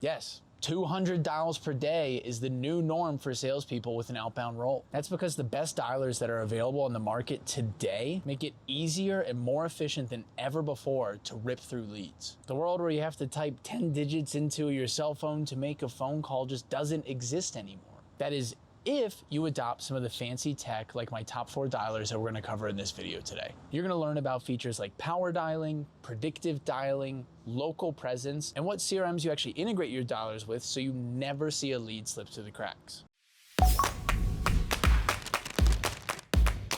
Yes, 200 dials per day is the new norm for salespeople with an outbound role. That's because the best dialers that are available on the market today make it easier and more efficient than ever before to rip through leads. The world where you have to type 10 digits into your cell phone to make a phone call just doesn't exist anymore. That is, if you adopt some of the fancy tech like my top 4 dialers that we're gonna cover in this video today. You're gonna learn about features like power dialing, predictive dialing, local presence, and what CRMs you actually integrate your dialers with so you never see a lead slip through the cracks.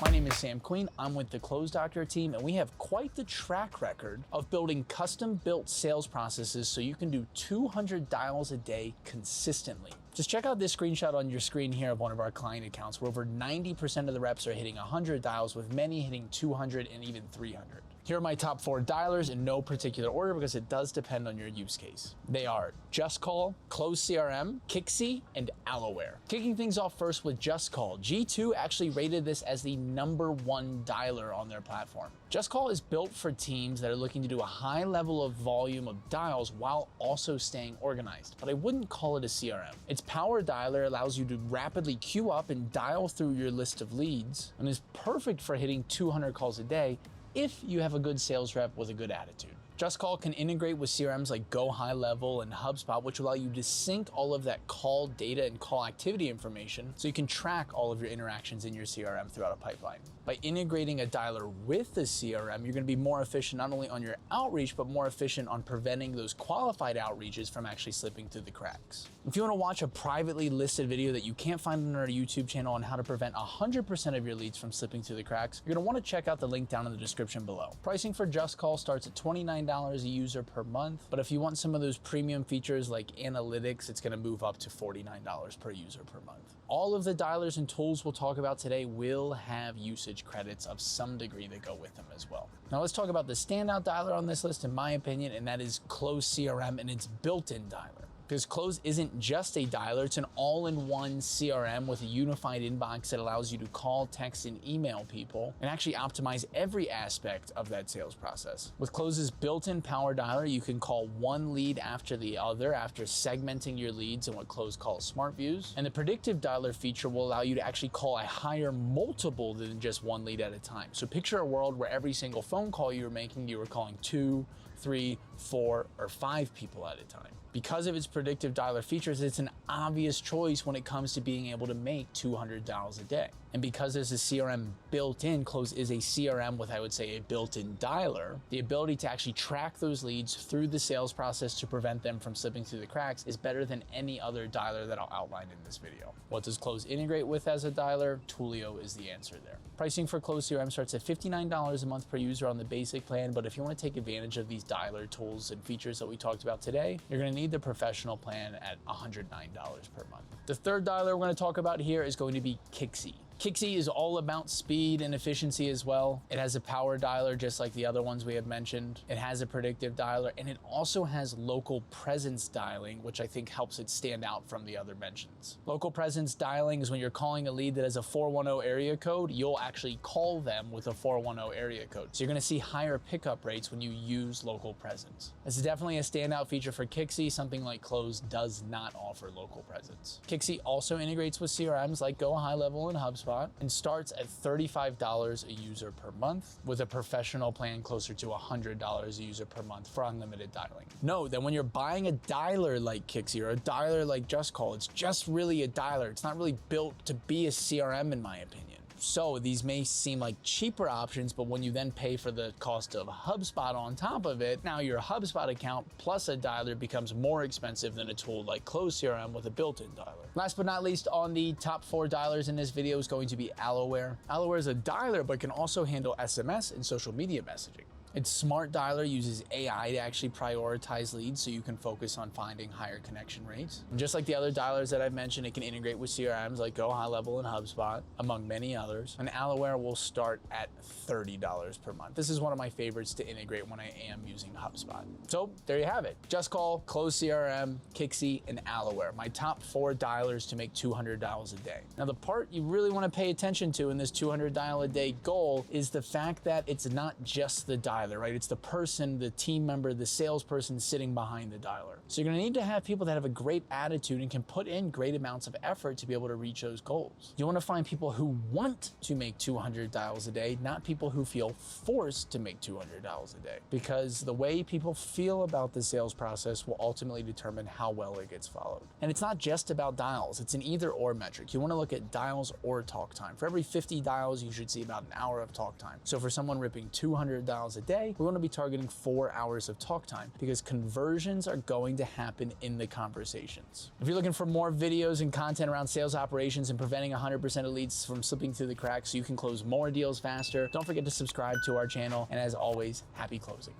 My name is Sam Queen, I'm with the Close Doctor team, and we have quite the track record of building custom-built sales processes so you can do 200 dials a day consistently. Just check out this screenshot on your screen here of one of our client accounts where over 90% of the reps are hitting 100 dials, with many hitting 200 and even 300. Here are my top 4 dialers in no particular order because it does depend on your use case. They are Just Call, Close CRM, Kixie, and Alware. Kicking things off first with Just Call, G2 actually rated this as the #1 dialer on their platform. Just Call is built for teams that are looking to do a high level of volume of dials while also staying organized, but I wouldn't call it a CRM. Its power dialer allows you to rapidly queue up and dial through your list of leads and is perfect for hitting 200 calls a day if you have a good sales rep with a good attitude. Just Call can integrate with CRMs like Go High Level and HubSpot, which allow you to sync all of that call data and call activity information so you can track all of your interactions in your CRM throughout a pipeline. By integrating a dialer with the CRM, you're gonna be more efficient not only on your outreach, but more efficient on preventing those qualified outreaches from actually slipping through the cracks. If you wanna watch a privately listed video that you can't find on our YouTube channel on how to prevent 100% of your leads from slipping through the cracks, you're gonna wanna check out the link down in the description below. Pricing for Just Call starts at $29 a user per month, but if you want some of those premium features like analytics, it's gonna move up to $49 per user per month. All of the dialers and tools we'll talk about today will have usage credits of some degree that go with them as well. Now let's talk about the standout dialer on this list, in my opinion, and that is Close CRM and its built-in dialer. Because Close isn't just a dialer, it's an all-in-one CRM with a unified inbox that allows you to call, text, and email people and actually optimize every aspect of that sales process. With Close's built-in power dialer, you can call one lead after the other after segmenting your leads in what Close calls smart views. And the predictive dialer feature will allow you to actually call a higher multiple than just one lead at a time. So picture a world where every single phone call you were making, you were calling 2, 3, 4, or 5 people at a time. Because of its predictive dialer features, it's an obvious choice when it comes to being able to make 200 dials a day. And because there's a CRM built in, Close is a CRM with, I would say, a built-in dialer, the ability to actually track those leads through the sales process to prevent them from slipping through the cracks is better than any other dialer that I'll outline in this video. What does Close integrate with as a dialer? Twilio is the answer there. Pricing for Close CRM starts at $59 a month per user on the basic plan, but if you want to take advantage of these dialer tools and features that we talked about today, you're going to need the professional plan at $109 per month. The third dialer we're going to talk about here is going to be Kixie. Kixie is all about speed and efficiency as well. It has a power dialer just like the other ones we have mentioned. It has a predictive dialer, and it also has local presence dialing, which I think helps it stand out from the other mentions. Local presence dialing is when you're calling a lead that has a 410 area code, you'll actually call them with a 410 area code. So you're gonna see higher pickup rates when you use local presence. This is definitely a standout feature for Kixie, something like Close does not offer local presence. Kixie also integrates with CRMs like Go High Level and HubSpot, and starts at $35 a user per month, with a professional plan closer to $100 a user per month for unlimited dialing. Note that when you're buying a dialer like Kixie or a dialer like Just Call, it's just really a dialer. It's not really built to be a CRM in my opinion. So these may seem like cheaper options, but when you then pay for the cost of HubSpot on top of it, now your HubSpot account plus a dialer becomes more expensive than a tool like Close CRM with a built-in dialer. Last but not least, on the top 4 dialers in this video is going to be Alware. Alware is a dialer, but can also handle SMS and social media messaging. Its smart dialer uses AI to actually prioritize leads so you can focus on finding higher connection rates. And just like the other dialers that I've mentioned, it can integrate with CRMs like Go High Level and HubSpot, among many others. And Alware will start at $30 per month. This is one of my favorites to integrate when I am using HubSpot. So there you have it. Just Call, Close CRM, Kixie, and Alware, my top 4 dialers to make 200 dials a day. Now the part you really want to pay attention to in this 200 dial a day goal is the fact that it's not just the dialer dialer, right? It's the person, the team member, the salesperson sitting behind the dialer. So you're gonna need to have people that have a great attitude and can put in great amounts of effort to be able to reach those goals. You wanna find people who want to make 200 dials a day, not people who feel forced to make 200 dials a day. Because the way people feel about the sales process will ultimately determine how well it gets followed. And it's not just about dials, it's an either or metric. You wanna look at dials or talk time. For every 50 dials, you should see about an hour of talk time. So for someone ripping 200 dials a day, we wanna be targeting 4 hours of talk time because conversions are going to happen in the conversations. If you're looking for more videos and content around sales operations and preventing 100% of leads from slipping through the cracks so you can close more deals faster, don't forget to subscribe to our channel. And as always, happy closing.